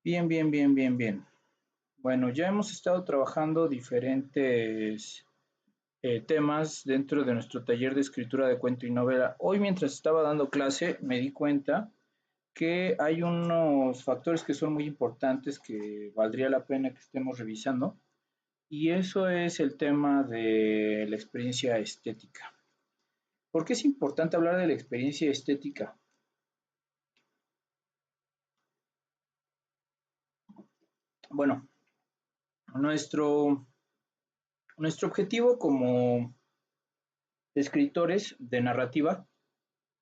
Bien, bien, bien, bien, bien. Bueno, ya hemos estado trabajando diferentes temas dentro de nuestro taller de escritura de cuento y novela. Hoy, mientras estaba dando clase, me di cuenta que hay unos factores que son muy importantes que valdría la pena que estemos revisando, y eso es el tema de la experiencia estética. ¿Por qué es importante hablar de la experiencia estética? Bueno, nuestro, nuestro objetivo como escritores de narrativa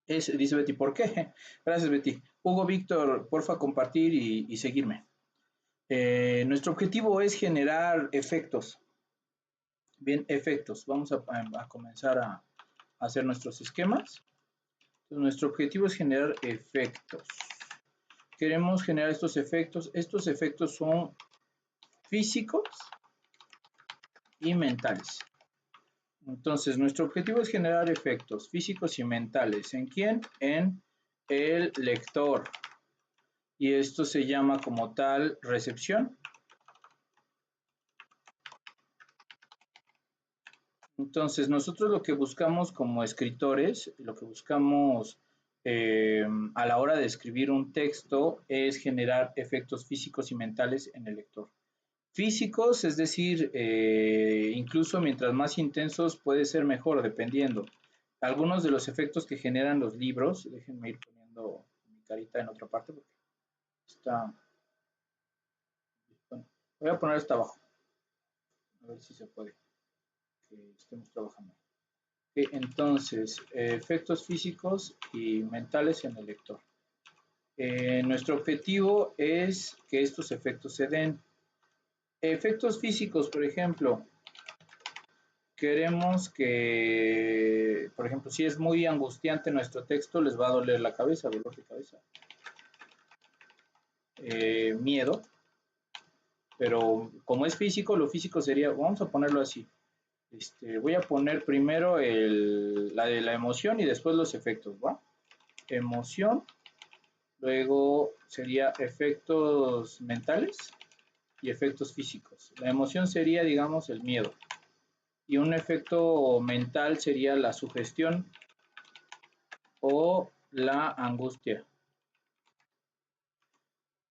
dice Betty, ¿por qué? Gracias, Betty. Hugo Víctor, porfa, compartir y seguirme. Nuestro objetivo es generar efectos. Bien, efectos. Vamos a comenzar a hacer nuestros esquemas. Entonces, nuestro objetivo es generar efectos. Queremos generar estos efectos. Estos efectos son físicos y mentales. Entonces, nuestro objetivo es generar efectos físicos y mentales. ¿En quién? En el lector. Y esto se llama como tal recepción. Entonces, nosotros lo que buscamos como escritores, lo que buscamos a la hora de escribir un texto es generar efectos físicos y mentales en el lector. Físicos, es decir, incluso mientras más intensos puede ser mejor, dependiendo. Algunos de los efectos que generan los libros, déjenme ir poniendo mi carita en otra parte porque está, bueno, voy a poner esto abajo, a ver si se puede, que estemos trabajando. Entonces, efectos físicos y mentales en el lector. Nuestro objetivo es que estos efectos se den. Efectos físicos, por ejemplo, queremos que, por ejemplo, si es muy angustiante nuestro texto, les va a doler la cabeza, dolor de cabeza. Miedo, pero como es físico, lo físico sería, vamos a ponerlo así. Voy a poner primero la de la emoción y después los efectos, ¿va? Emoción. Luego sería efectos mentales y efectos físicos. La emoción sería, digamos, el miedo. Y un efecto mental sería la sugestión o la angustia.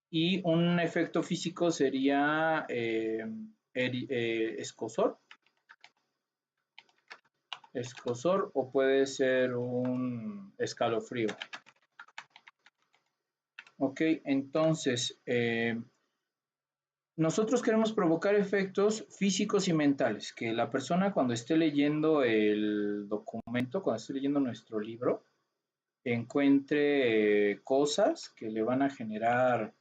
Y un efecto físico sería escozor. Escozor o puede ser un escalofrío. Ok, entonces nosotros queremos provocar efectos físicos y mentales, que la persona cuando esté leyendo el documento, cuando esté leyendo nuestro libro, encuentre cosas que le van a generar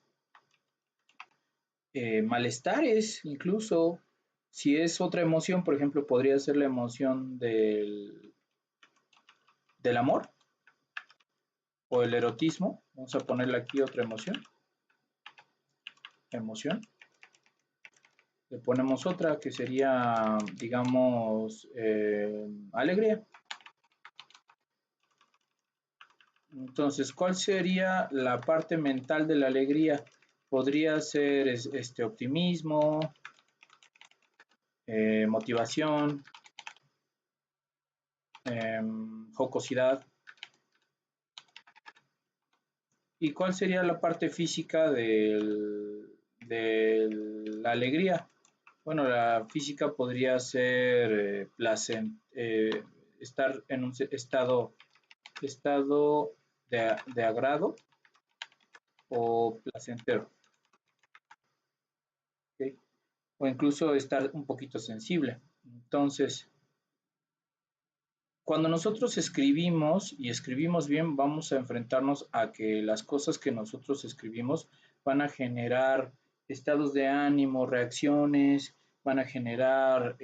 malestares, incluso si es otra emoción, por ejemplo, podría ser la emoción del amor o el erotismo. Vamos a ponerle aquí otra emoción, emoción. Le ponemos otra que sería, digamos, alegría. Entonces, ¿cuál sería la parte mental de la alegría? Podría ser este optimismo, motivación, jocosidad. ¿Y cuál sería la parte física de la alegría? Bueno, la física podría ser estar en un estado de agrado o placentero, ¿okay? O incluso estar un poquito sensible. Entonces, cuando nosotros escribimos y escribimos bien, vamos a enfrentarnos a que las cosas que nosotros escribimos van a generar estados de ánimo, reacciones, van a generar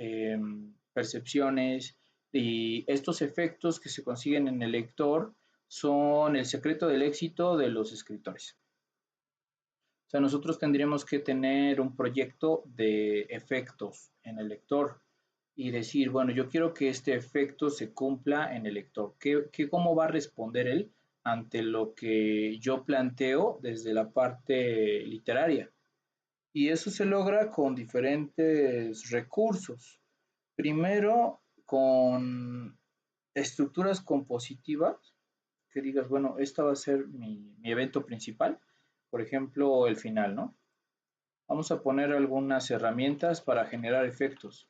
percepciones, y estos efectos que se consiguen en el lector son el secreto del éxito de los escritores. O sea, nosotros tendríamos que tener un proyecto de efectos en el lector y decir, bueno, yo quiero que este efecto se cumpla en el lector. ¿Cómo va a responder él ante lo que yo planteo desde la parte literaria. Y eso se logra con diferentes recursos. Primero, con estructuras compositivas, que digas, bueno, esta va a ser mi evento principal, por ejemplo, el final, ¿no? Vamos a poner algunas herramientas para generar efectos.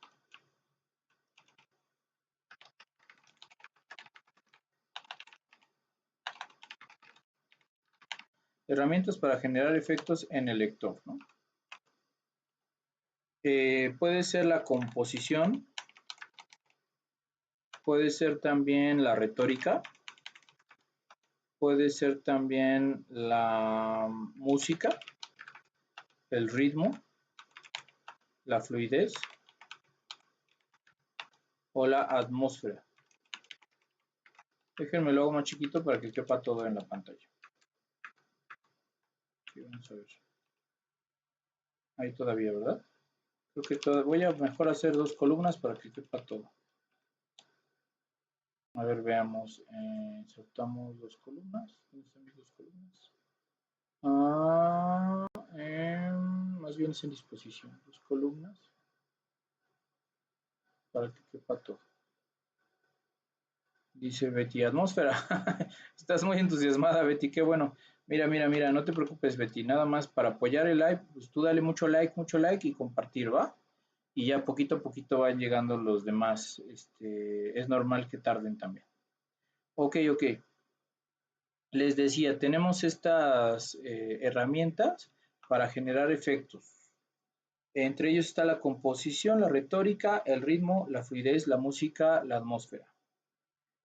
Herramientas para generar efectos en el lector, ¿no? Puede ser la composición, puede ser también la retórica, puede ser también la música, el ritmo, la fluidez o la atmósfera. Déjenme lo hago más chiquito para que quepa todo en la pantalla. Aquí vamos a ver. Ahí todavía, ¿verdad? Creo que voy a mejor hacer 2 columnas para que quepa todo. A ver, veamos. Insertamos 2 columnas. ¿Dónde están mis 2 columnas? Más bien es en disposición. 2 columnas para que quepa todo. Dice Betty, atmósfera. Estás muy entusiasmada, Betty. Qué bueno. Mira, no te preocupes, Betty. Nada más para apoyar el live, pues tú dale mucho like y compartir, ¿va? Y ya poquito a poquito van llegando los demás. Es normal que tarden también. Ok. Les decía, tenemos estas herramientas para generar efectos. Entre ellos está la composición, la retórica, el ritmo, la fluidez, la música, la atmósfera.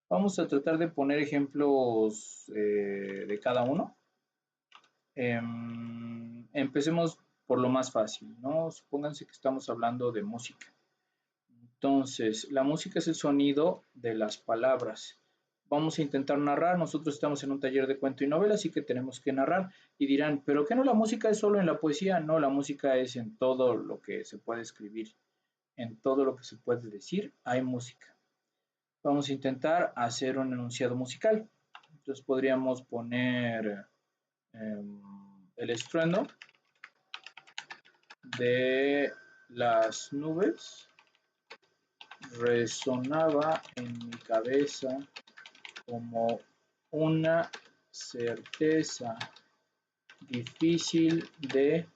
Vamos a tratar de poner ejemplos de cada uno. Empecemos por lo más fácil, ¿no? Supónganse que estamos hablando de música. Entonces, la música es el sonido de las palabras. Vamos a intentar narrar. Nosotros estamos en un taller de cuento y novela, así que tenemos que narrar. Y dirán, ¿pero qué no la música es solo en la poesía? No, la música es en todo lo que se puede escribir. En todo lo que se puede decir hay música. Vamos a intentar hacer un enunciado musical. Entonces podríamos poner el estruendo de las nubes resonaba en mi cabeza como una certeza difícil de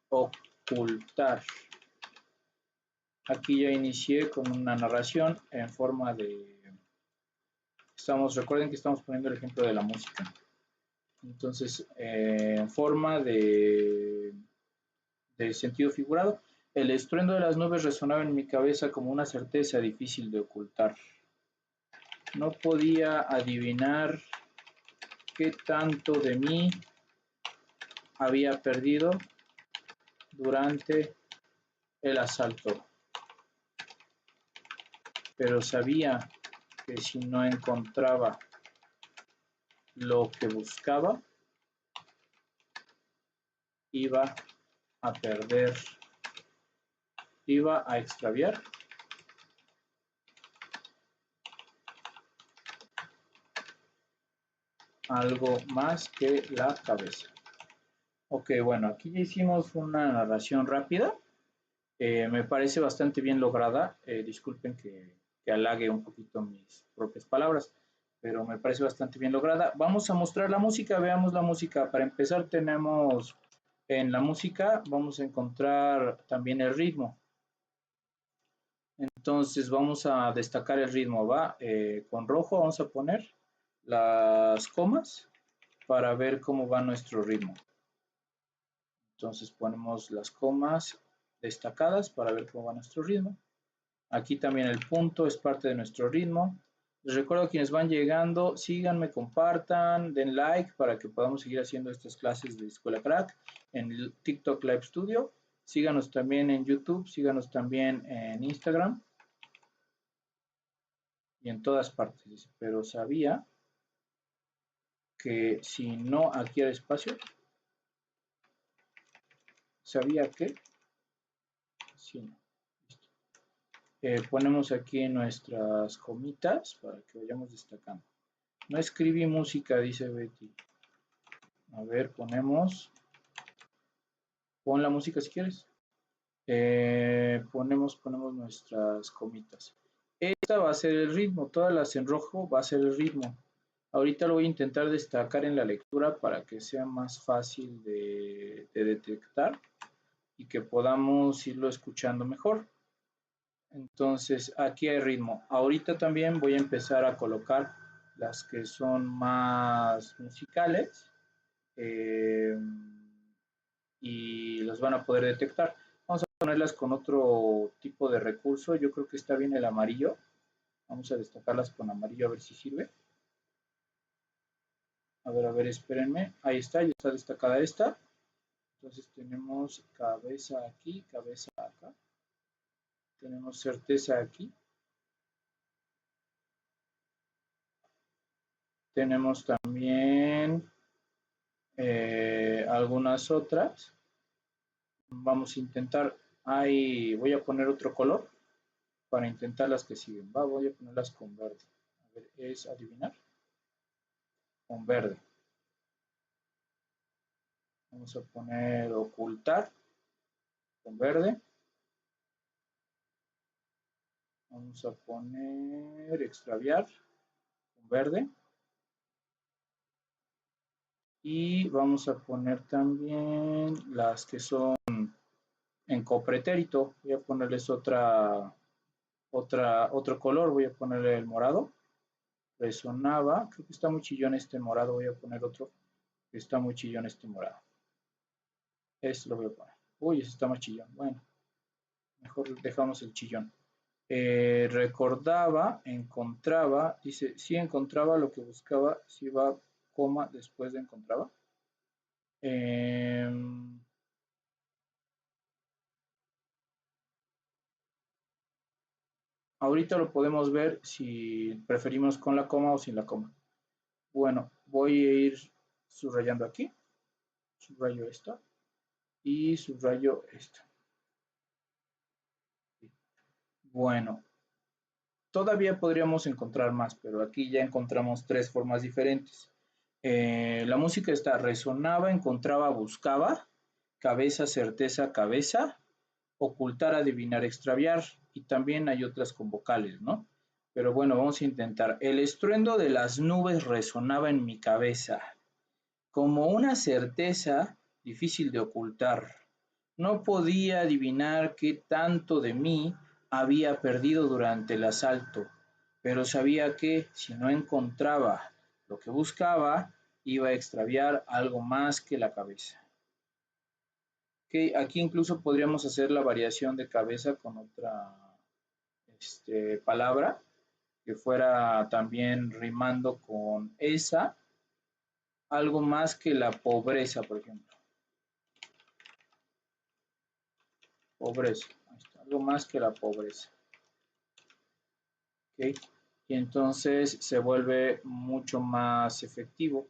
ocultar. Aquí ya inicié con una narración en forma de... recuerden que estamos poniendo el ejemplo de la música. Entonces, en forma de sentido figurado, el estruendo de las nubes resonaba en mi cabeza como una certeza difícil de ocultar. No podía adivinar qué tanto de mí había perdido durante el asalto, pero sabía que si no encontraba lo que buscaba, iba a perder, iba a extraviar algo más que la cabeza. Ok, bueno, aquí ya hicimos una narración rápida. Me parece bastante bien lograda. Disculpen que halague un poquito mis propias palabras, pero me parece bastante bien lograda. Vamos a mostrar la música, veamos la música. Para empezar tenemos en la música, vamos a encontrar también el ritmo. Entonces vamos a destacar el ritmo, ¿va? Con rojo vamos a poner las comas para ver cómo va nuestro ritmo. Entonces ponemos las comas destacadas para ver cómo va nuestro ritmo. Aquí también el punto es parte de nuestro ritmo. Les recuerdo a quienes van llegando, síganme, compartan, den like para que podamos seguir haciendo estas clases de Escuela Crack en el TikTok Live Studio. Síganos también en YouTube, síganos también en Instagram y en todas partes. Pero sabía que si no adquiere espacio, sabía que si no. Ponemos aquí nuestras comitas para que vayamos destacando. No escribí música, dice Betty. A ver, pon la música si quieres. Ponemos nuestras comitas. Esta va a ser el ritmo, todas las en rojo va a ser el ritmo. Ahorita lo voy a intentar destacar en la lectura para que sea más fácil de detectar y que podamos irlo escuchando mejor. Entonces, aquí hay ritmo. Ahorita también voy a empezar a colocar las que son más musicales y los van a poder detectar. Vamos a ponerlas con otro tipo de recurso. Yo creo que está bien el amarillo. Vamos a destacarlas con amarillo a ver si sirve. A ver, espérenme. Ahí está, ya está destacada esta. Entonces tenemos cabeza aquí, cabeza acá. Tenemos certeza aquí. Tenemos también algunas otras. Vamos a intentar, ahí voy a poner otro color para intentar las que siguen. Voy a ponerlas con verde. A ver, es adivinar. Con verde. Vamos a poner ocultar con verde. Vamos a poner extraviar con verde. Y vamos a poner también las que son en copretérito. Voy a ponerles otro color. Voy a ponerle el morado. Resonaba. Creo que está muy chillón este morado. Voy a poner otro. Está muy chillón este morado. Este lo voy a poner. Uy, ese está más chillón. Bueno, mejor dejamos el chillón. Recordaba, encontraba, dice, si encontraba lo que buscaba, si va coma después de encontraba. Ahorita lo podemos ver si preferimos con la coma o sin la coma. Bueno, voy a ir subrayando aquí, subrayo esta y subrayo esta. Bueno, todavía podríamos encontrar más, pero aquí ya encontramos tres formas diferentes. La música está resonaba, encontraba, buscaba, cabeza, certeza, cabeza, ocultar, adivinar, extraviar, y también hay otras con vocales, ¿no? Pero bueno, vamos a intentar. El estruendo de las nubes resonaba en mi cabeza, como una certeza difícil de ocultar. No podía adivinar qué tanto de mí había perdido durante el asalto, pero sabía que si no encontraba lo que buscaba, iba a extraviar algo más que la cabeza. Okay, aquí incluso podríamos hacer la variación de cabeza con otra palabra que fuera también rimando con esa, algo más que la pobreza, por ejemplo. Pobreza, ahí está, algo más que la pobreza. ¿Okay? Y entonces se vuelve mucho más efectivo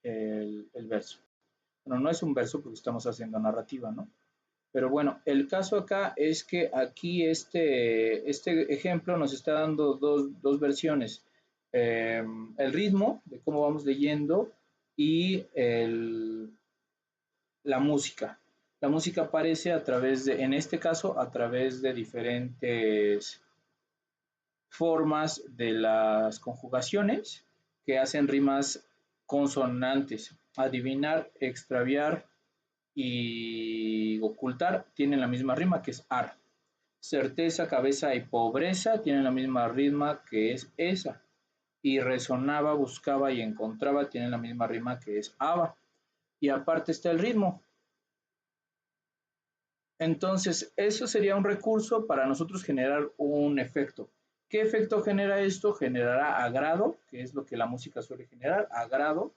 el verso. Bueno, no es un verso porque estamos haciendo narrativa, ¿no? Pero bueno, el caso acá es que aquí este ejemplo nos está dando dos versiones. El ritmo de cómo vamos leyendo y la música. La música aparece a través de, en este caso, a través de diferentes formas de las conjugaciones que hacen rimas consonantes. Adivinar, extraviar y ocultar tienen la misma rima que es ar. Certeza, cabeza y pobreza tienen la misma rima que es esa. Y resonaba, buscaba y encontraba tienen la misma rima que es aba. Y aparte está el ritmo. Entonces, eso sería un recurso para nosotros generar un efecto. ¿Qué efecto genera esto? Generará agrado, que es lo que la música suele generar, agrado.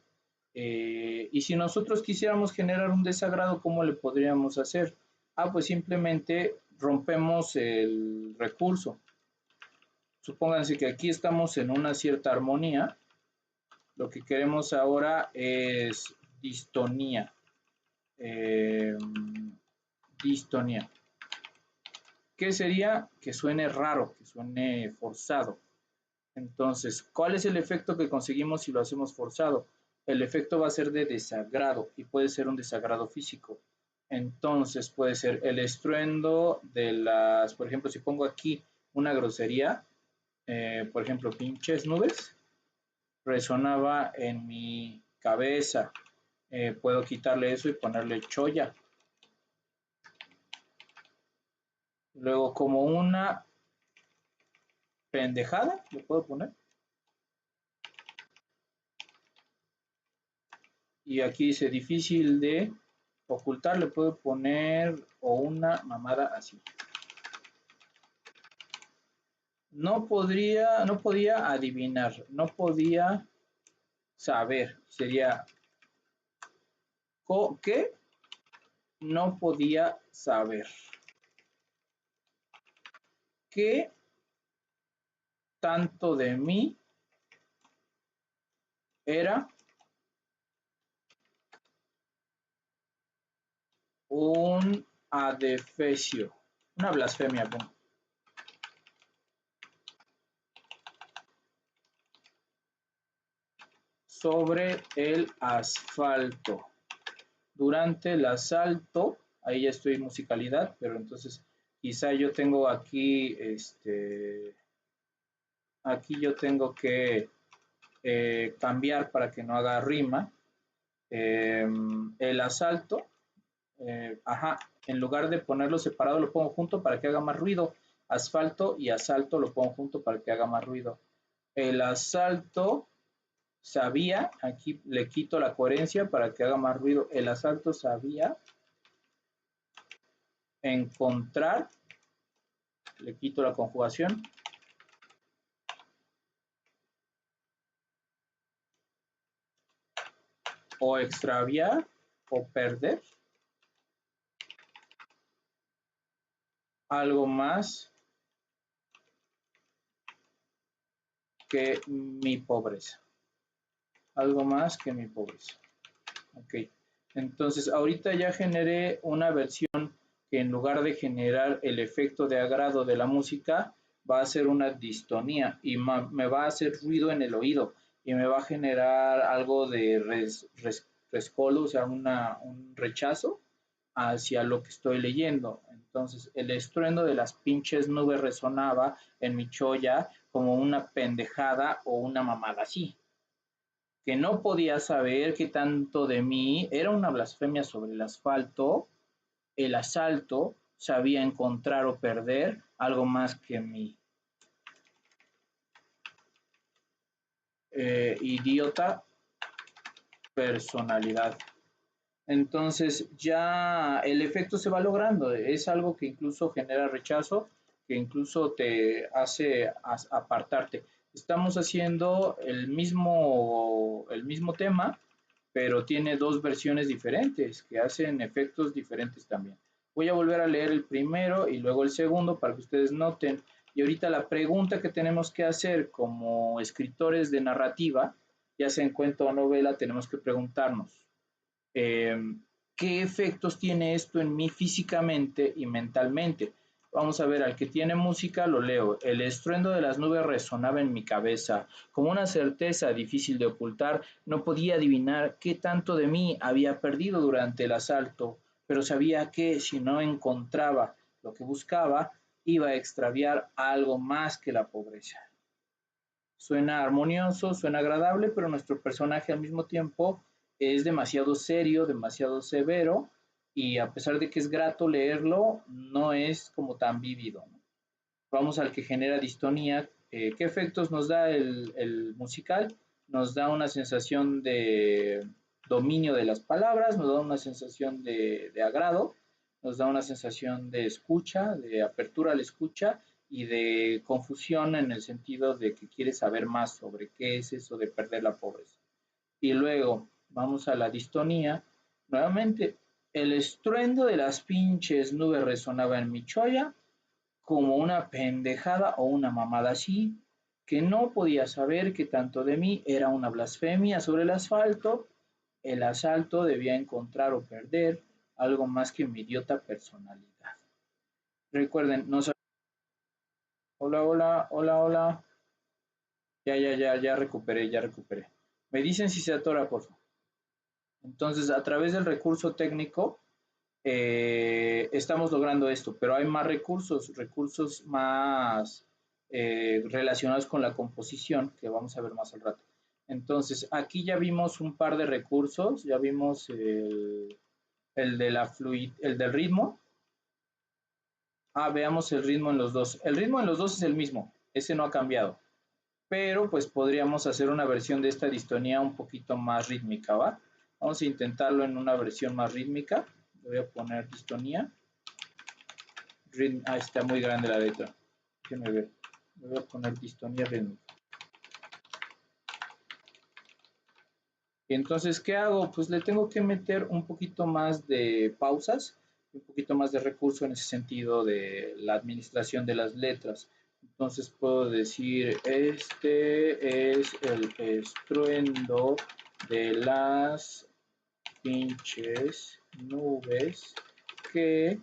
Y si nosotros quisiéramos generar un desagrado, ¿cómo le podríamos hacer? Pues simplemente rompemos el recurso. Supónganse que aquí estamos en una cierta armonía. Lo que queremos ahora es distonía. Distonía. ¿Qué sería? Que suene raro, que suene forzado. Entonces, ¿cuál es el efecto que conseguimos si lo hacemos forzado? El efecto va a ser de desagrado y puede ser un desagrado físico. Entonces, puede ser el estruendo de las, por ejemplo, si pongo aquí una grosería, por ejemplo, pinches nubes, resonaba en mi cabeza. Puedo quitarle eso y ponerle cholla. Luego, como una pendejada, le puedo poner. Y aquí dice difícil de ocultar, le puedo poner o una mamada así. No podía adivinar, no podía saber. Sería ¿qué? No podía saber. ¿Qué tanto de mí era un adefesio? Una blasfemia, bueno. Sobre el asfalto. Durante el asalto, ahí ya estoy en musicalidad, pero entonces quizá yo tengo aquí, aquí yo tengo que cambiar para que no haga rima. El asalto, ajá, en lugar de ponerlo separado lo pongo junto para que haga más ruido. Asfalto y asalto lo pongo junto para que haga más ruido. El asalto sabía, aquí le quito la coherencia para que haga más ruido. El asalto sabía encontrar, le quito la conjugación, o extraviar o perder algo más que mi pobreza. Algo más que mi pobreza. Ok. Entonces, ahorita ya generé una versión que en lugar de generar el efecto de agrado de la música, va a ser una distonía y me va a hacer ruido en el oído y me va a generar algo de rescolo, o sea, un rechazo hacia lo que estoy leyendo. Entonces, el estruendo de las pinches nubes resonaba en mi cholla como una pendejada o una mamada así, que no podía saber qué tanto de mí era una blasfemia sobre el asfalto, el asalto, sabía encontrar o perder algo más que mi idiota personalidad. Entonces ya el efecto se va logrando, es algo que incluso genera rechazo, que incluso te hace apartarte. Estamos haciendo el mismo tema, pero tiene dos versiones diferentes que hacen efectos diferentes también. Voy a volver a leer el primero y luego el segundo para que ustedes noten. Y ahorita la pregunta que tenemos que hacer como escritores de narrativa, ya sea en cuento o novela, tenemos que preguntarnos, ¿qué efectos tiene esto en mí físicamente y mentalmente? Vamos a ver, al que tiene música lo leo. El estruendo de las nubes resonaba en mi cabeza, como una certeza difícil de ocultar. No podía adivinar qué tanto de mí había perdido durante el asalto, pero sabía que si no encontraba lo que buscaba, iba a extraviar algo más que la pobreza. Suena armonioso, suena agradable, pero nuestro personaje al mismo tiempo es demasiado serio, demasiado severo, y a pesar de que es grato leerlo, no es como tan vívido, ¿no? Vamos al que genera distonía. ¿Qué efectos nos da el musical? Nos da una sensación de dominio de las palabras, nos da una sensación de agrado, nos da una sensación de escucha, de apertura a la escucha y de confusión en el sentido de que quiere saber más sobre qué es eso de perder la pobreza. Y luego vamos a la distonía. Nuevamente, el estruendo de las pinches nubes resonaba en mi cholla como una pendejada o una mamada así, que no podía saber que tanto de mí era una blasfemia sobre el asfalto, el asalto debía encontrar o perder algo más que mi idiota personalidad. Recuerden, no. Hola, hola, hola, hola. Ya recuperé, ya recuperé. Me dicen si se atora, por favor. Entonces, a través del recurso técnico, estamos logrando esto, pero hay más recursos más relacionados con la composición, que vamos a ver más al rato. Entonces, aquí ya vimos un par de recursos, ya vimos el del ritmo. Veamos el ritmo en los dos. El ritmo en los dos es el mismo, ese no ha cambiado, pero pues podríamos hacer una versión de esta distonía un poquito más rítmica, ¿va? Vamos a intentarlo en una versión más rítmica. Le voy a poner distonía. Está muy grande la letra. Déjenme ver. Le voy a poner distonía rítmica. Y entonces, ¿qué hago? Pues le tengo que meter un poquito más de pausas, un poquito más de recurso en ese sentido de la administración de las letras. Entonces puedo decir, este es el estruendo de las pinches nubes que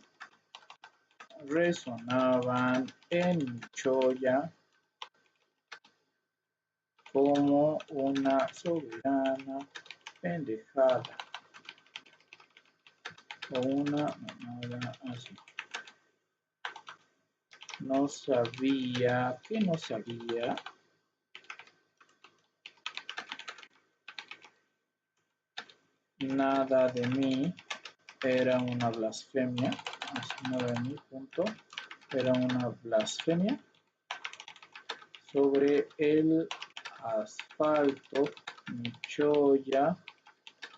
resonaban en mi cholla como una soberana pendejada o una mamada así. No sabía, que no sabía. Nada de mí era una blasfemia. Así, nada de mí, punto. Era una blasfemia sobre el asfalto. Mi cholla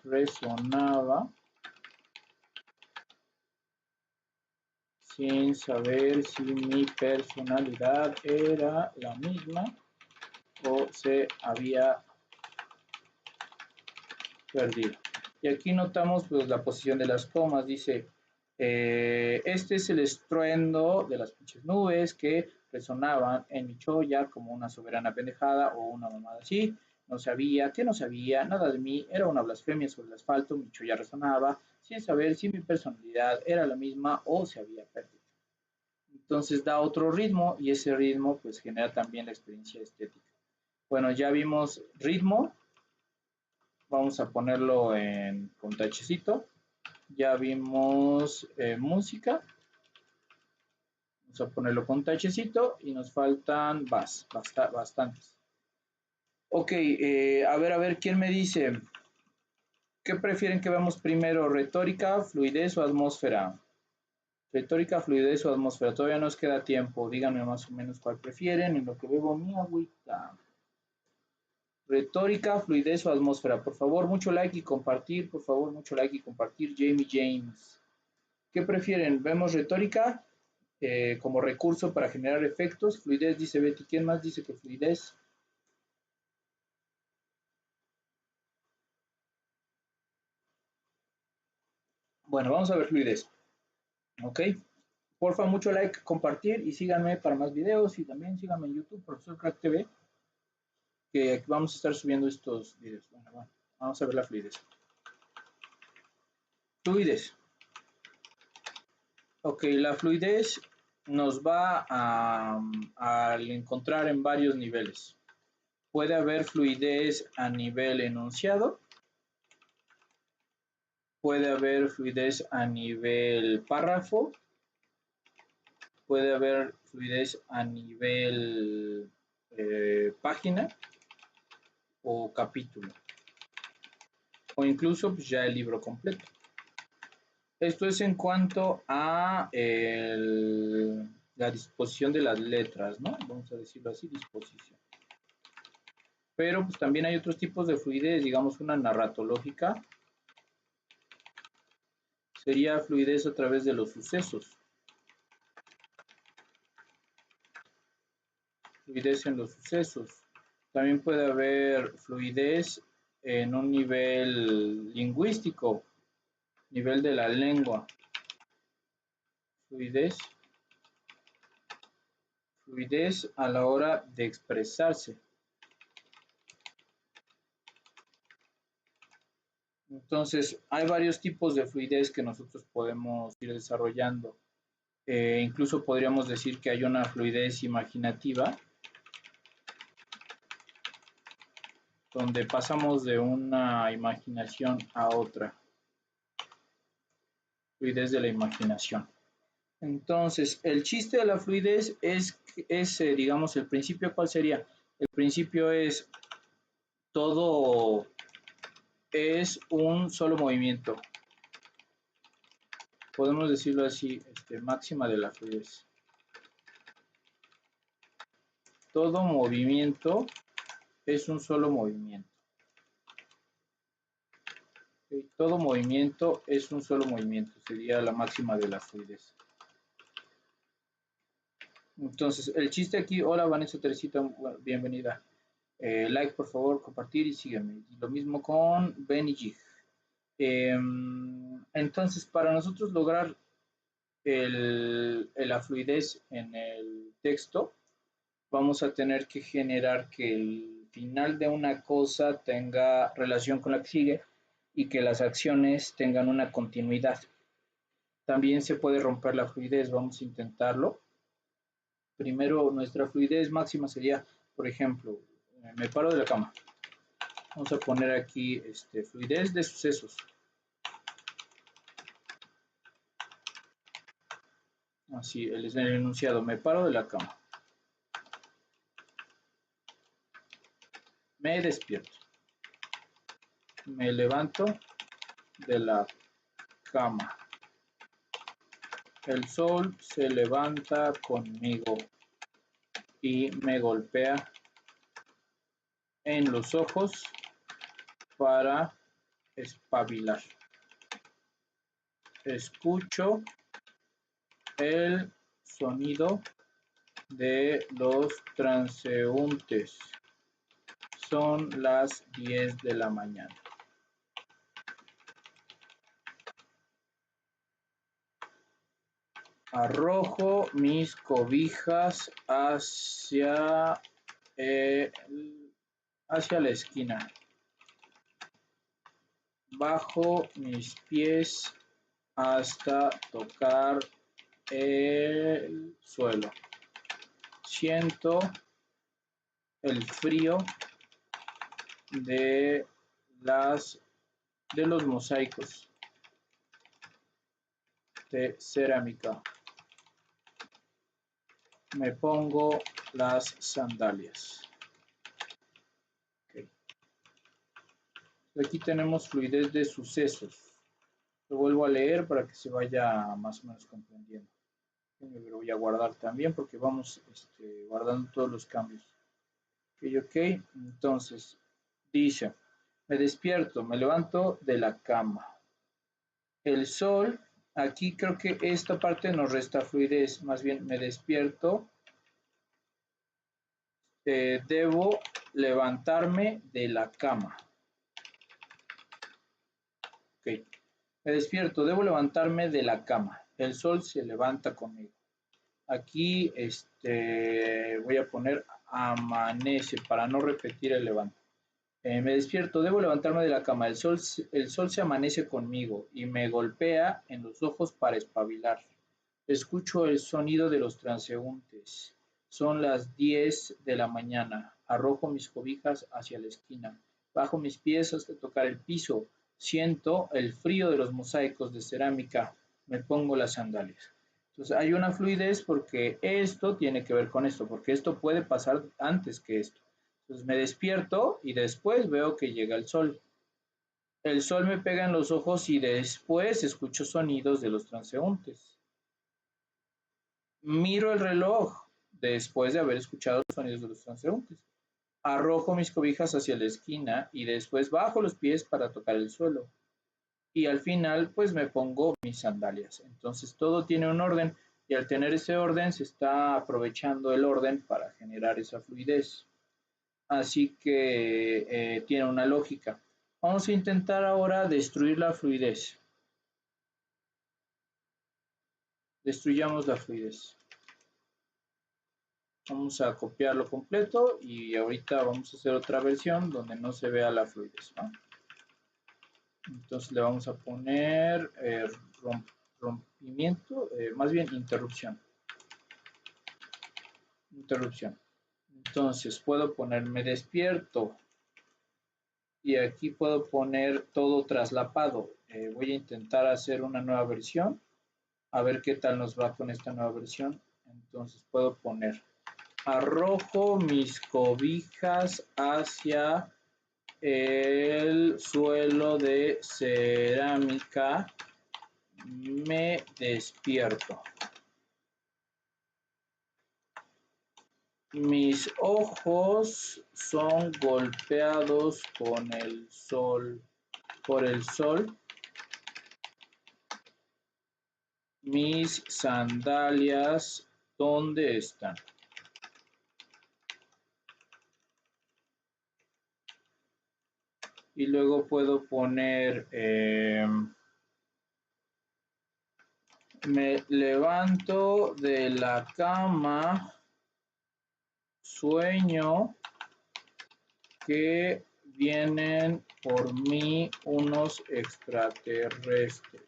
resonaba sin saber si mi personalidad era la misma o se había perdido. Y aquí notamos pues la posición de las comas, dice, este es el estruendo de las pinches nubes que resonaban en mi cholla como una soberana pendejada o una mamada así. No sabía, que no sabía, nada de mí, era una blasfemia sobre el asfalto, mi cholla resonaba, sin saber si mi personalidad era la misma o se había perdido. Entonces da otro ritmo y ese ritmo pues genera también la experiencia estética. Bueno, ya vimos ritmo, vamos a ponerlo con tachecito. Ya vimos música, vamos a ponerlo con tachecito y nos faltan bastantes. Ok, a ver, ¿quién me dice? ¿Qué prefieren que veamos primero? ¿Retórica, fluidez o atmósfera? Retórica, fluidez o atmósfera. Todavía nos queda tiempo. Díganme más o menos cuál prefieren en lo que bebo mi agüita. Retórica, fluidez o atmósfera. Por favor, mucho like y compartir. Por favor, mucho like y compartir. Jamie James. ¿Qué prefieren? ¿Vemos retórica como recurso para generar efectos? Fluidez, dice Betty. ¿Quién más dice que fluidez? Bueno, vamos a ver fluidez. Ok. Porfa, mucho like, compartir y síganme para más videos y también síganme en YouTube, Profesor Crack TV, que vamos a estar subiendo estos videos. Bueno, vamos a ver la fluidez. Fluidez. Ok, la fluidez nos va a encontrar en varios niveles. Puede haber fluidez a nivel enunciado, puede haber fluidez a nivel párrafo, puede haber fluidez a nivel página o capítulo, o incluso pues, ya el libro completo. Esto es en cuanto a la disposición de las letras, ¿no? Vamos a decirlo así, disposición. Pero pues también hay otros tipos de fluidez, digamos una narratológica, sería fluidez a través de los sucesos. Fluidez en los sucesos. También puede haber fluidez en un nivel lingüístico, nivel de la lengua. Fluidez. Fluidez a la hora de expresarse. Entonces, hay varios tipos de fluidez que nosotros podemos ir desarrollando. Incluso podríamos decir que hay una fluidez imaginativa, donde pasamos de una imaginación a otra. Fluidez de la imaginación. Entonces, el chiste de la fluidez es digamos, el principio, ¿cuál sería? El principio es todo es un solo movimiento. Podemos decirlo así, máxima de la fluidez. Todo movimiento es un solo movimiento. ¿Okay? Todo movimiento es un solo movimiento, sería la máxima de la fluidez. Entonces, el chiste aquí, hola Vanessa Teresita, bienvenida. Like, por favor, compartir y sígueme. Y lo mismo con Benny G. Entonces, para nosotros lograr la fluidez en el texto, vamos a tener que generar que el final de una cosa tenga relación con la que sigue y que las acciones tengan una continuidad. También se puede romper la fluidez, vamos a intentarlo. Primero, nuestra fluidez máxima sería, por ejemplo, me paro de la cama. Vamos a poner aquí fluidez de sucesos. Así, el enunciado, me paro de la cama. Me despierto. Me levanto de la cama. El sol se levanta conmigo y me golpea en los ojos para espabilar. Escucho el sonido de los transeúntes. Son las 10 de la mañana. Arrojo mis cobijas hacia la esquina. Bajo mis pies hasta tocar el suelo. Siento el frío de los mosaicos de cerámica. Me pongo las sandalias. Okay. Aquí tenemos fluidez de sucesos. Lo vuelvo a leer para que se vaya más o menos comprendiendo. Me lo voy a guardar también porque vamos guardando todos los cambios. Ok. Entonces, dice, me despierto, me levanto de la cama. El sol, aquí creo que esta parte nos resta fluidez, más bien me despierto, debo levantarme de la cama. Ok, me despierto, debo levantarme de la cama. El sol se levanta conmigo. Aquí voy a poner amanece para no repetir el levante. Me despierto, debo levantarme de la cama. El sol se amanece conmigo y me golpea en los ojos para espabilar. Escucho el sonido de los transeúntes. Son las 10 de la mañana. Arrojo mis cobijas hacia la esquina. Bajo mis pies hasta tocar el piso. Siento el frío de los mosaicos de cerámica. Me pongo las sandalias. Entonces hay una fluidez porque esto tiene que ver con esto, porque esto puede pasar antes que esto. Entonces me despierto y después veo que llega el sol. El sol me pega en los ojos y después escucho sonidos de los transeúntes. Miro el reloj después de haber escuchado los sonidos de los transeúntes. Arrojo mis cobijas hacia la esquina y después bajo los pies para tocar el suelo. Y al final pues me pongo mis sandalias. Entonces todo tiene un orden y al tener ese orden se está aprovechando el orden para generar esa fluidez. Así que tiene una lógica. Vamos a intentar ahora destruir la fluidez. Destruyamos la fluidez. Vamos a copiarlo completo y ahorita vamos a hacer otra versión donde no se vea la fluidez, ¿no? Entonces le vamos a poner rompimiento, más bien interrupción. Entonces puedo ponerme despierto y aquí puedo poner todo traslapado. Voy a intentar hacer una nueva versión, a ver qué tal nos va con esta nueva versión. Entonces puedo poner arrojo mis cobijas hacia el suelo de cerámica, me despierto. Mis ojos son golpeados con el sol, por el sol. Mis sandalias, ¿dónde están? Y luego puedo poner me levanto de la cama, sueño que vienen por mí unos extraterrestres.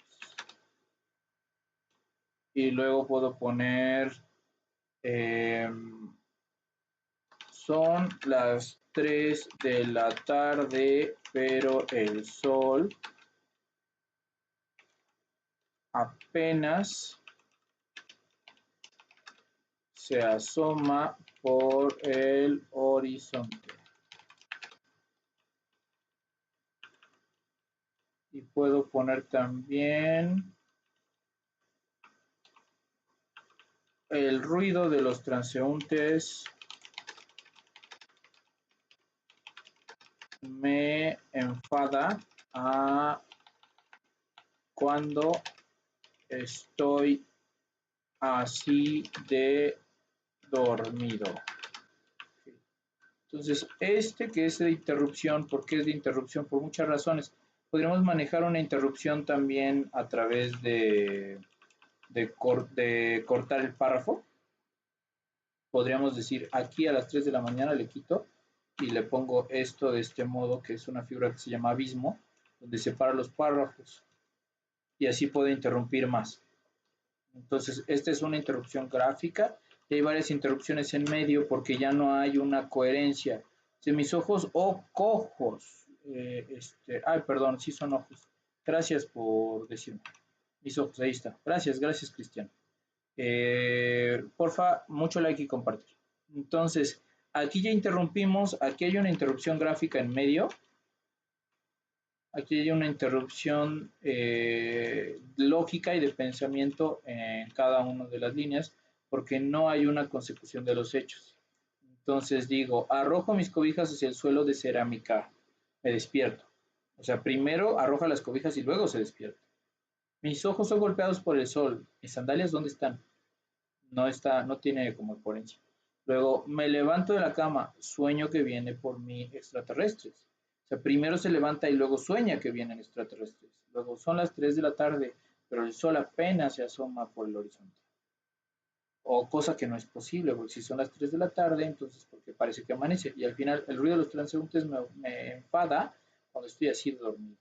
Y luego puedo poner son las 3 de la tarde, pero el sol apenas se asoma por el horizonte. Y puedo poner también el ruido de los transeúntes me enfada cuando estoy así de dormido. Entonces, que es de interrupción, ¿por qué es de interrupción? Por muchas razones. Podríamos manejar una interrupción también a través de cortar el párrafo. Podríamos decir, aquí a las 3 de la mañana le quito y le pongo esto de este modo, que es una figura que se llama abismo, donde separa los párrafos. Y así puedo interrumpir más. Entonces, esta es una interrupción gráfica. Y hay varias interrupciones en medio porque ya no hay una coherencia. Si mis ojos o cojos, ay, perdón, sí son ojos. Gracias por decirme. Mis ojos, ahí está. Gracias, Cristian. Porfa, mucho like y compartir. Entonces, aquí ya interrumpimos. Aquí hay una interrupción gráfica en medio. Aquí hay una interrupción lógica y de pensamiento en cada una de las líneas porque no hay una consecución de los hechos. Entonces digo, arrojo mis cobijas hacia el suelo de cerámica, me despierto. O sea, primero arroja las cobijas y luego se despierta. Mis ojos son golpeados por el sol. ¿Mis sandalias dónde están? No tiene como coherencia. Luego me levanto de la cama, sueño que viene por mí extraterrestres. O sea, primero se levanta y luego sueña que vienen extraterrestres. Luego son las 3 de la tarde, pero el sol apenas se asoma por el horizonte. O cosa que no es posible, porque si son las 3 de la tarde, entonces porque parece que amanece. Y al final el ruido de los transeúntes me enfada cuando estoy así dormido.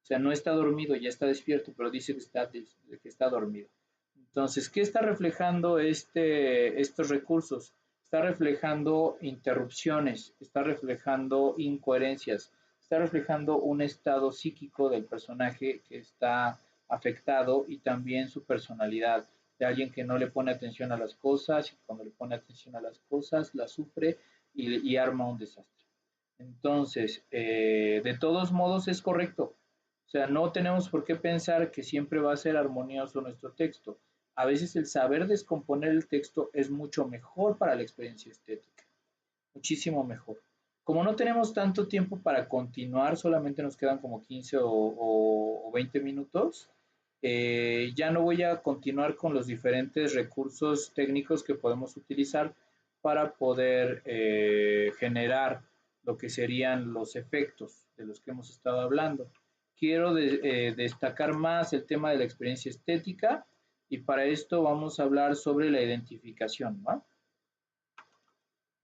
O sea, no está dormido, ya está despierto, pero dice que está dormido. Entonces, ¿qué está reflejando estos recursos? Está reflejando interrupciones, está reflejando incoherencias, está reflejando un estado psíquico del personaje que está afectado y también su personalidad, de alguien que no le pone atención a las cosas y cuando le pone atención a las cosas las sufre y arma un desastre. Entonces, de todos modos es correcto. O sea, no tenemos por qué pensar que siempre va a ser armonioso nuestro texto. A veces el saber descomponer el texto es mucho mejor para la experiencia estética, muchísimo mejor. Como no tenemos tanto tiempo para continuar, solamente nos quedan como 15 o 20 minutos, ya no voy a continuar con los diferentes recursos técnicos que podemos utilizar para poder generar lo que serían los efectos de los que hemos estado hablando. Quiero destacar más el tema de la experiencia estética y para esto vamos a hablar sobre la identificación, ¿no?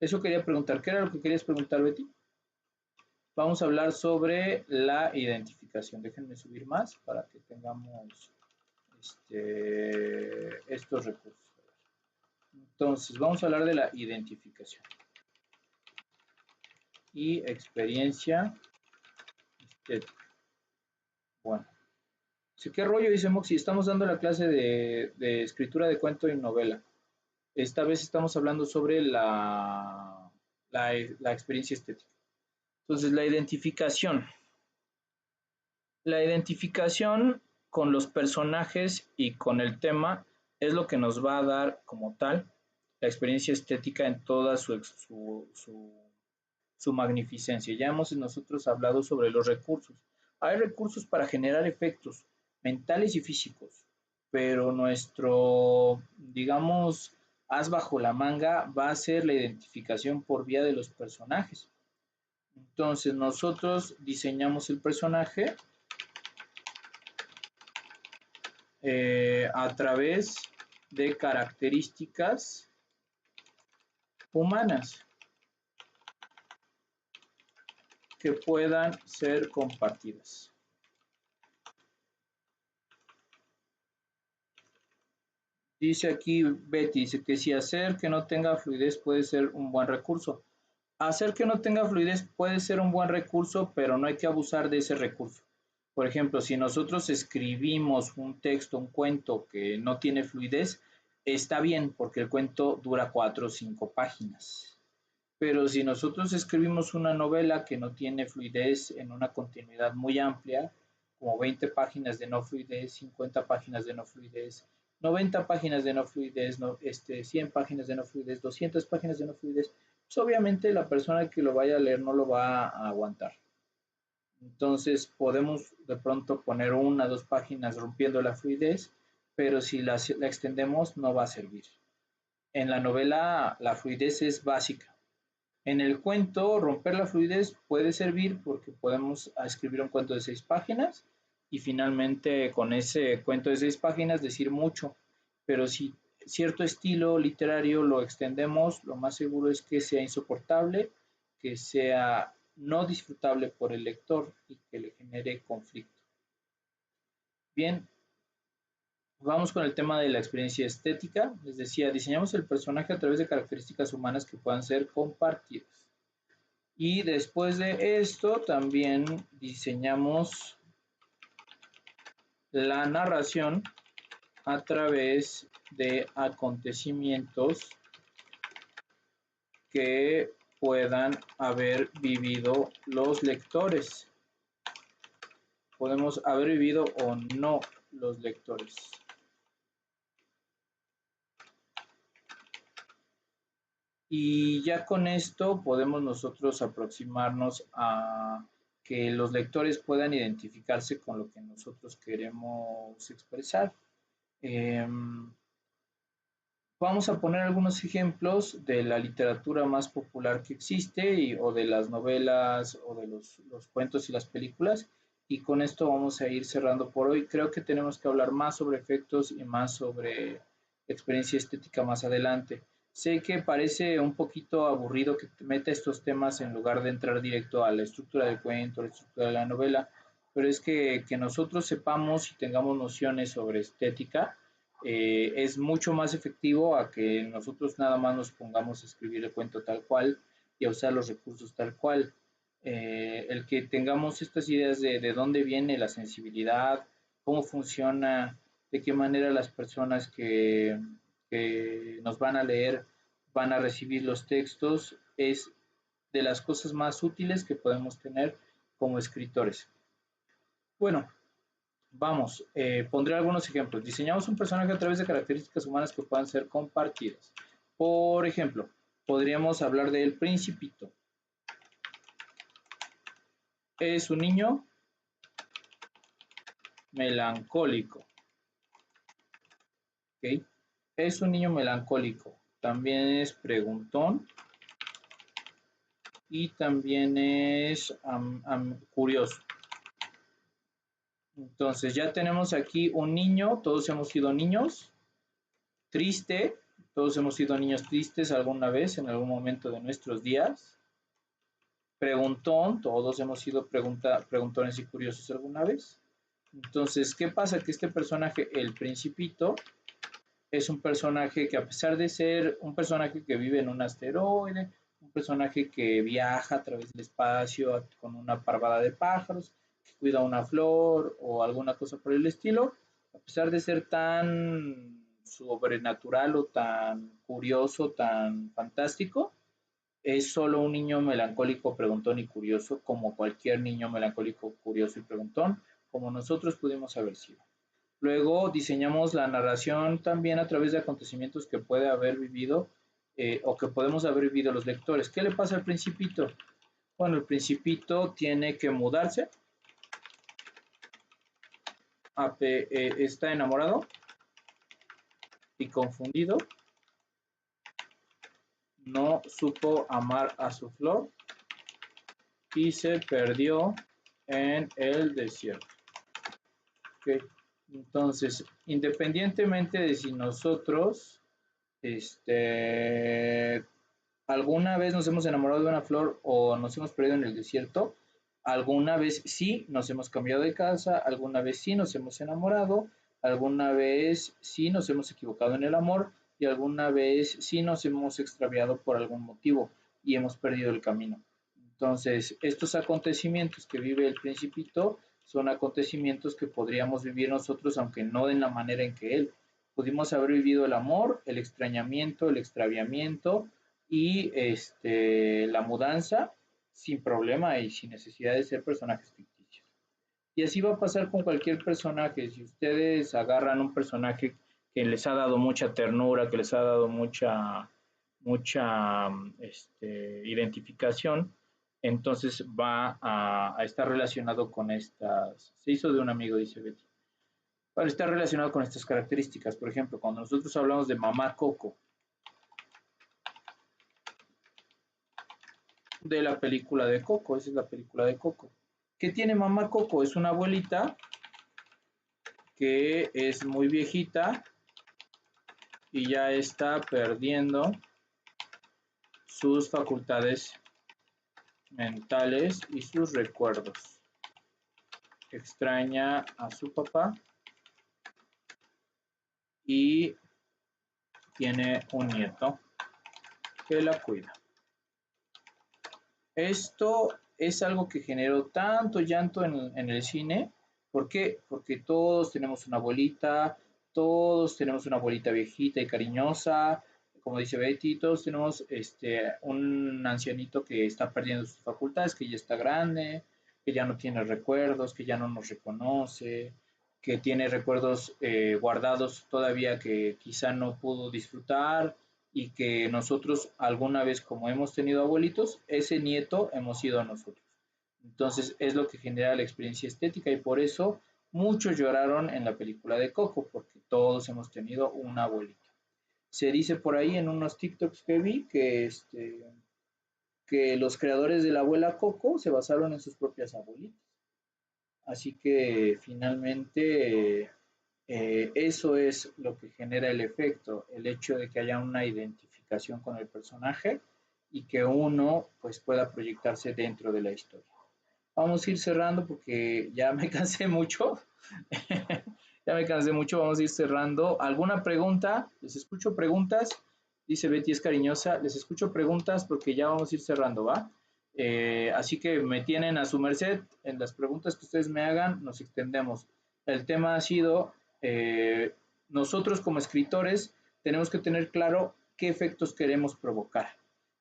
Eso quería preguntar. ¿Qué era lo que querías preguntar, Betty? Vamos a hablar sobre la identificación. Déjenme subir más para que tengamos estos recursos. Entonces, vamos a hablar de la identificación y experiencia estética. Bueno, ¿qué rollo? Dice Moxie, estamos dando la clase de escritura de cuento y novela. Esta vez estamos hablando sobre la experiencia estética. Entonces, la identificación. La identificación con los personajes y con el tema es lo que nos va a dar como tal la experiencia estética en toda su magnificencia. Ya hemos nosotros hablado sobre los recursos. Hay recursos para generar efectos mentales y físicos, pero nuestro, digamos, as bajo la manga va a ser la identificación por vía de los personajes. Entonces nosotros diseñamos el personaje a través de características humanas que puedan ser compartidas. Dice aquí Betty, dice que si hacer que no tenga fluidez puede ser un buen recurso. Hacer que no tenga fluidez puede ser un buen recurso, pero no hay que abusar de ese recurso. Por ejemplo, si nosotros escribimos un texto, un cuento que no tiene fluidez, está bien porque el cuento dura 4 o 5 páginas. Pero si nosotros escribimos una novela que no tiene fluidez en una continuidad muy amplia, como 20 páginas de no fluidez, 50 páginas de no fluidez, 90 páginas de no fluidez, 100 páginas de no fluidez, 200 páginas de no fluidez, pues obviamente la persona que lo vaya a leer no lo va a aguantar. Entonces podemos de pronto poner 1 o 2 páginas rompiendo la fluidez, pero si la extendemos no va a servir. En la novela la fluidez es básica. En el cuento, romper la fluidez puede servir porque podemos escribir un cuento de 6 páginas y finalmente con ese cuento de 6 páginas decir mucho. Pero si cierto estilo literario lo extendemos, lo más seguro es que sea insoportable, que sea no disfrutable por el lector y que le genere conflicto. Bien, vamos con el tema de la experiencia estética. Les decía, diseñamos el personaje a través de características humanas que puedan ser compartidas. Y después de esto también diseñamos la narración a través de acontecimientos que puedan haber vivido los lectores. Podemos haber vivido o no los lectores. Y ya con esto podemos nosotros aproximarnos a que los lectores puedan identificarse con lo que nosotros queremos expresar. Vamos a poner algunos ejemplos de la literatura más popular que existe o de las novelas o de los cuentos y las películas. Y con esto vamos a ir cerrando por hoy. Creo que tenemos que hablar más sobre efectos y más sobre experiencia estética más adelante. Sé que parece un poquito aburrido que te meta estos temas en lugar de entrar directo a la estructura del cuento, a la estructura de la novela, pero es que nosotros sepamos y tengamos nociones sobre estética es mucho más efectivo a que nosotros nada más nos pongamos a escribir el cuento tal cual y a usar los recursos tal cual. El que tengamos estas ideas de dónde viene la sensibilidad, cómo funciona, de qué manera las personas que nos van a leer van a recibir los textos, es de las cosas más útiles que podemos tener como escritores. Bueno, vamos, pondré algunos ejemplos. Diseñamos un personaje a través de características humanas que puedan ser compartidas. Por ejemplo, podríamos hablar del Principito. Es un niño melancólico. ¿Okay? Es un niño melancólico. También es preguntón. Y también es curioso. Entonces ya tenemos aquí un niño, todos hemos sido niños, triste, todos hemos sido niños tristes alguna vez, en algún momento de nuestros días, preguntón, todos hemos sido preguntones y curiosos alguna vez, Entonces, ¿qué pasa? Que este personaje, el Principito, es un personaje que a pesar de ser un personaje que vive en un asteroide, un personaje que viaja a través del espacio con una parvada de pájaros, que cuida una flor o alguna cosa por el estilo, a pesar de ser tan sobrenatural o tan curioso, tan fantástico, es solo un niño melancólico, preguntón y curioso, como cualquier niño melancólico, curioso y preguntón, como nosotros pudimos haber sido. Luego diseñamos la narración también a través de acontecimientos que puede haber vivido o que podemos haber vivido los lectores. ¿Qué le pasa al Principito? Bueno, el Principito tiene que mudarse, está enamorado y confundido, no supo amar a su flor y se perdió en el desierto. Okay. Entonces, independientemente de si nosotros alguna vez nos hemos enamorado de una flor o nos hemos perdido en el desierto, alguna vez sí nos hemos cambiado de casa, alguna vez sí nos hemos enamorado, alguna vez sí nos hemos equivocado en el amor y alguna vez sí nos hemos extraviado por algún motivo y hemos perdido el camino. Entonces, estos acontecimientos que vive el Principito son acontecimientos que podríamos vivir nosotros, aunque no de la manera en que él. Pudimos haber vivido el amor, el extrañamiento, el extraviamiento y la mudanza sin problema y sin necesidad de ser personajes ficticios. Y así va a pasar con cualquier personaje. Si ustedes agarran un personaje que les ha dado mucha ternura, que les ha dado mucha identificación, entonces va a estar relacionado con estas. Se hizo de un amigo, dice Betty. Va a estar relacionado con estas características. Por ejemplo, cuando nosotros hablamos de Mamá Coco, de la película de Coco, esa es la película de Coco. ¿Qué tiene Mamá Coco? Es una abuelita que es muy viejita y ya está perdiendo sus facultades mentales y sus recuerdos. Extraña a su papá y tiene un nieto que la cuida. Esto es algo que generó tanto llanto en el cine. ¿Por qué? Porque todos tenemos una abuelita viejita y cariñosa, como dice Betty, todos tenemos un ancianito que está perdiendo sus facultades, que ya está grande, que ya no tiene recuerdos, que ya no nos reconoce, que tiene recuerdos guardados todavía que quizá no pudo disfrutar y que nosotros alguna vez, como hemos tenido abuelitos, ese nieto hemos sido nosotros. Entonces es lo que genera la experiencia estética y por eso muchos lloraron en la película de Coco, porque todos hemos tenido una abuelita. Se dice por ahí en unos TikToks que vi que los creadores de la abuela Coco se basaron en sus propias abuelitas. Así que finalmente eso es lo que genera el efecto, el hecho de que haya una identificación con el personaje y que uno pues pueda proyectarse dentro de la historia. Vamos a ir cerrando porque ya me cansé mucho. Ya me cansé mucho, vamos a ir cerrando. ¿Alguna pregunta? Les escucho preguntas. Dice Betty es cariñosa. Les escucho preguntas porque ya vamos a ir cerrando, ¿va? Así que me tienen a su merced. En las preguntas que ustedes me hagan, nos extendemos. El tema ha sido, nosotros como escritores tenemos que tener claro qué efectos queremos provocar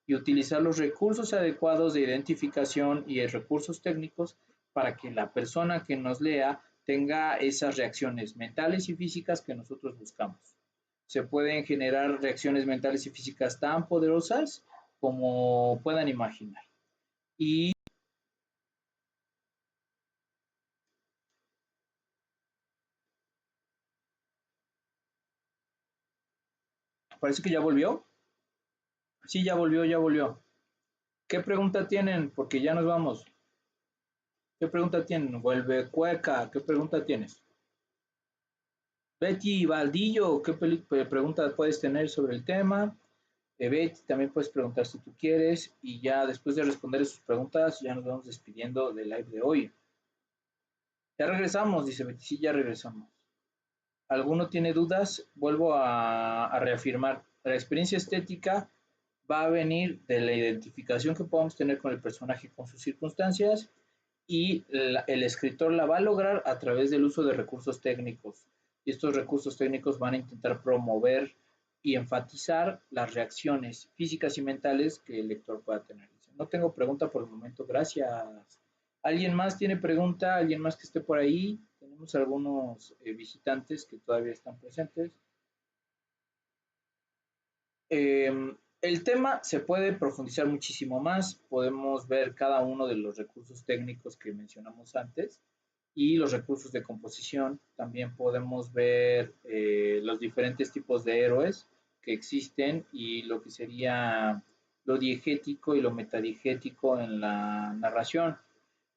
y utilizar los recursos adecuados de identificación y recursos técnicos para que la persona que nos lea tenga esas reacciones mentales y físicas que nosotros buscamos. Se pueden generar reacciones mentales y físicas tan poderosas como puedan imaginar. Y parece que ya volvió. Sí, ya volvió, ya volvió. ¿Qué pregunta tienen? Porque ya nos vamos. ¿Qué pregunta tienen? Vuelve cueca. ¿Qué pregunta tienes? Betty Valdillo, ¿qué pregunta puedes tener sobre el tema? Betty, también puedes preguntar si tú quieres y ya después de responder sus preguntas ya nos vamos despidiendo del live de hoy. Ya regresamos, dice Betty, sí, ya regresamos. ¿Alguno tiene dudas? Vuelvo a reafirmar. La experiencia estética va a venir de la identificación que podamos tener con el personaje, con sus circunstancias, y el escritor la va a lograr a través del uso de recursos técnicos. Y estos recursos técnicos van a intentar promover y enfatizar las reacciones físicas y mentales que el lector pueda tener. No tengo pregunta por el momento, gracias. ¿Alguien más tiene pregunta? ¿Alguien más que esté por ahí? Tenemos algunos visitantes que todavía están presentes. El tema se puede profundizar muchísimo más, podemos ver cada uno de los recursos técnicos que mencionamos antes y los recursos de composición, también podemos ver los diferentes tipos de héroes que existen y lo que sería lo diegético y lo metadigético en la narración.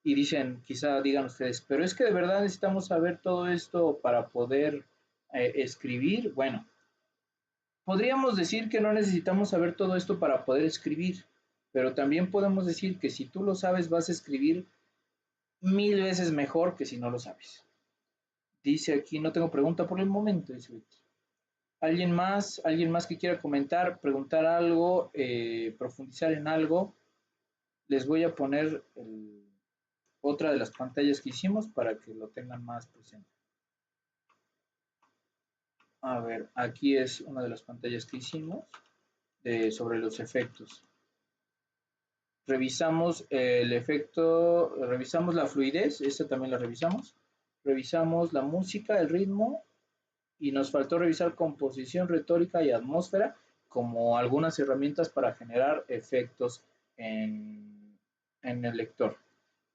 Y dicen, quizá digan ustedes, pero es que de verdad necesitamos saber todo esto para poder escribir. Bueno, podríamos decir que no necesitamos saber todo esto para poder escribir, pero también podemos decir que si tú lo sabes vas a escribir 1000 veces mejor que si no lo sabes. Dice aquí, no tengo pregunta por el momento, dice Betty. ¿Alguien más? ¿Alguien más que quiera comentar, preguntar algo, profundizar en algo? Les voy a poner otra de las pantallas que hicimos para que lo tengan más presente. A ver, aquí es una de las pantallas que hicimos sobre los efectos. Revisamos el efecto, revisamos la fluidez, esta también la revisamos la música, el ritmo, y nos faltó revisar composición, retórica y atmósfera como algunas herramientas para generar efectos en el lector.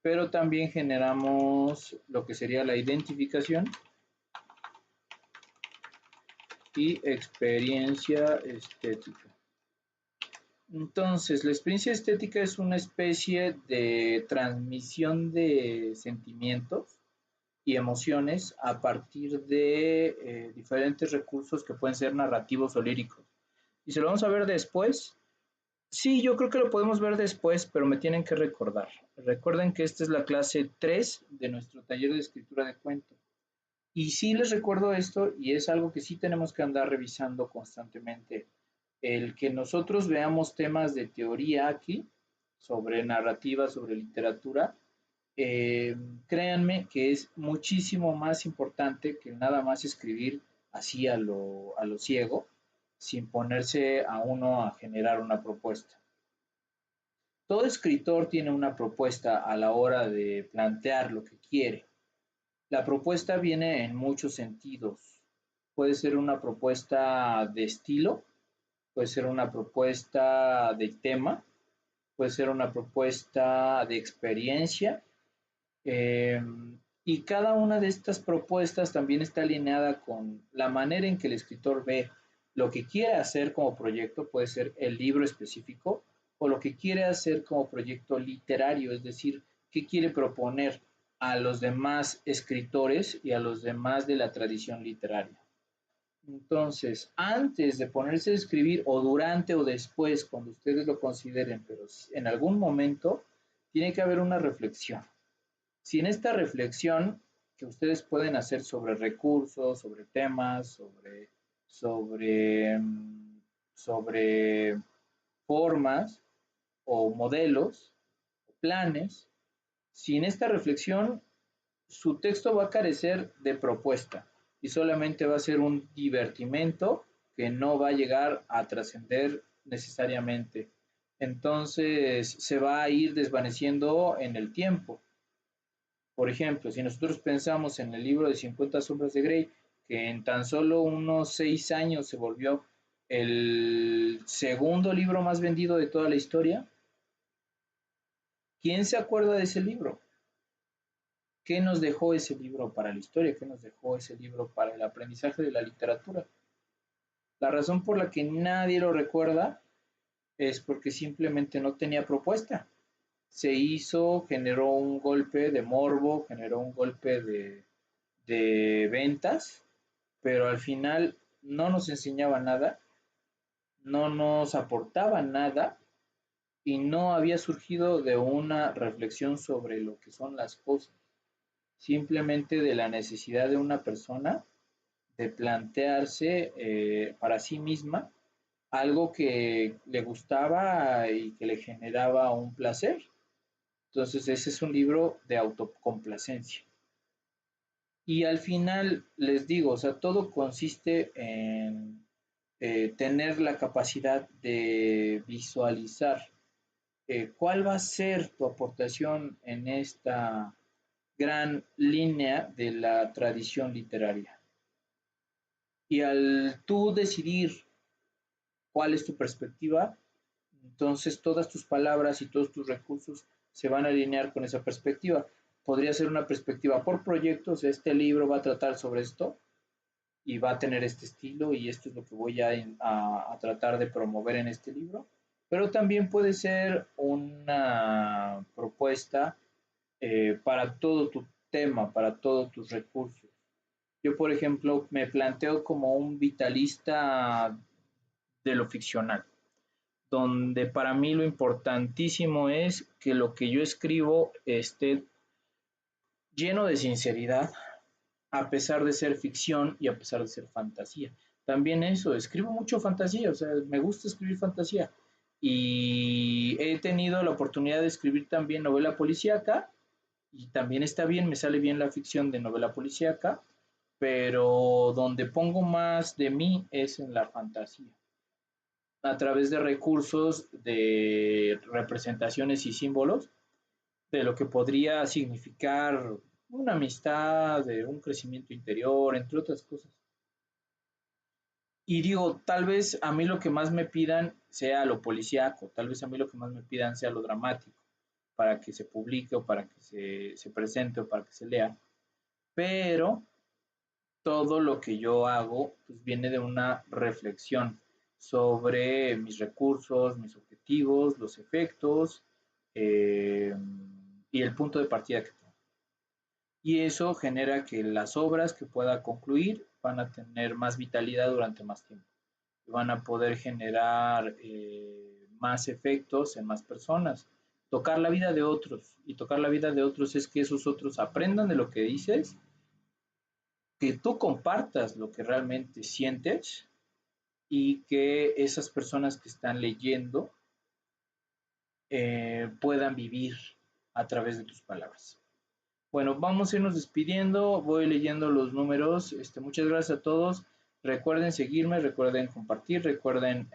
Pero también generamos lo que sería la identificación y experiencia estética. Entonces, la experiencia estética es una especie de transmisión de sentimientos y emociones a partir de diferentes recursos que pueden ser narrativos o líricos. ¿Y se lo vamos a ver después? Sí, yo creo que lo podemos ver después, pero me tienen que recordar. Recuerden que esta es la clase 3 de nuestro taller de escritura de cuento. Y sí les recuerdo esto, y es algo que sí tenemos que andar revisando constantemente. El que nosotros veamos temas de teoría aquí, sobre narrativa, sobre literatura, créanme que es muchísimo más importante que nada más escribir así a lo ciego, sin ponerse a uno a generar una propuesta. Todo escritor tiene una propuesta a la hora de plantear lo que quiere. La propuesta viene en muchos sentidos. Puede ser una propuesta de estilo, puede ser una propuesta de tema, puede ser una propuesta de experiencia, eh, y cada una de estas propuestas también está alineada con la manera en que el escritor ve lo que quiere hacer como proyecto, puede ser el libro específico, o lo que quiere hacer como proyecto literario, es decir, qué quiere proponer a los demás escritores y a los demás de la tradición literaria. Entonces, antes de ponerse a escribir o durante o después, cuando ustedes lo consideren, pero en algún momento, tiene que haber una reflexión. Si en esta reflexión que ustedes pueden hacer sobre recursos, sobre temas, sobre, sobre formas o modelos, o planes, si en esta reflexión su texto va a carecer de propuesta y solamente va a ser un divertimento que no va a llegar a trascender necesariamente. Entonces se va a ir desvaneciendo en el tiempo. Por ejemplo, si nosotros pensamos en el libro de 50 sombras de Grey, que en tan solo unos 6 años se volvió el segundo libro más vendido de toda la historia, ¿quién se acuerda de ese libro? ¿Qué nos dejó ese libro para la historia? ¿Qué nos dejó ese libro para el aprendizaje de la literatura? La razón por la que nadie lo recuerda es porque simplemente no tenía propuesta. Se hizo, generó un golpe de morbo, generó un golpe de ventas, pero al final no nos enseñaba nada, no nos aportaba nada y no había surgido de una reflexión sobre lo que son las cosas. simplemente de la necesidad de una persona de plantearse para sí misma algo que le gustaba y que le generaba un placer. Entonces, ese es un libro de autocomplacencia. Y al final les digo, o sea, todo consiste en tener la capacidad de visualizar cuál va a ser tu aportación en esta gran línea de la tradición literaria. Y al tú decidir cuál es tu perspectiva, entonces todas tus palabras y todos tus recursos se van a alinear con esa perspectiva. Podría ser una perspectiva por proyectos, este libro va a tratar sobre esto y va a tener este estilo y esto es lo que voy a tratar de promover en este libro, pero también puede ser una propuesta para todo tu tema, para todos tus recursos. Yo, por ejemplo, me planteo como un vitalista de lo ficcional, donde para mí lo importantísimo es que lo que yo escribo esté lleno de sinceridad, a pesar de ser ficción y a pesar de ser fantasía. También eso, escribo mucho fantasía, o sea, me gusta escribir fantasía. Y he tenido la oportunidad de escribir también novela policíaca, y también está bien, me sale bien la ficción de novela policíaca, pero donde pongo más de mí es en la fantasía, a través de recursos de representaciones y símbolos de lo que podría significar una amistad, de un crecimiento interior, entre otras cosas. Y digo, tal vez a mí lo que más me pidan sea lo policíaco, tal vez a mí lo que más me pidan sea lo dramático, para que se publique o para que se presente o para que se lea, pero todo lo que yo hago pues viene de una reflexión sobre mis recursos, mis objetivos, los efectos eh, y el punto de partida que tengo. Y eso genera que las obras que pueda concluir van a tener más vitalidad durante más tiempo. Y van a poder generar más efectos en más personas. Tocar la vida de otros. Y tocar la vida de otros es que esos otros aprendan de lo que dices, que tú compartas lo que realmente sientes y que esas personas que están leyendo puedan vivir a través de tus palabras. Bueno, vamos a irnos despidiendo, voy leyendo los números. Muchas gracias a todos. Recuerden seguirme, recuerden compartir, recuerden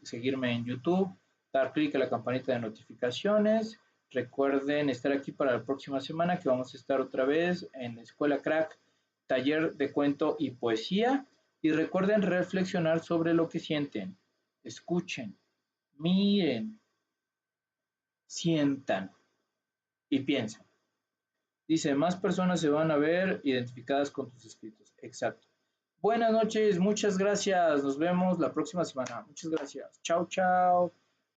seguirme en YouTube, dar clic a la campanita de notificaciones. Recuerden estar aquí para la próxima semana que vamos a estar otra vez en Escuela Crack, taller de cuento y poesía. Y recuerden reflexionar sobre lo que sienten, escuchen, miren, sientan y piensen. Dice, más personas se van a ver identificadas con tus escritos. Exacto. Buenas noches, muchas gracias. Nos vemos la próxima semana. Muchas gracias. Chao, chao.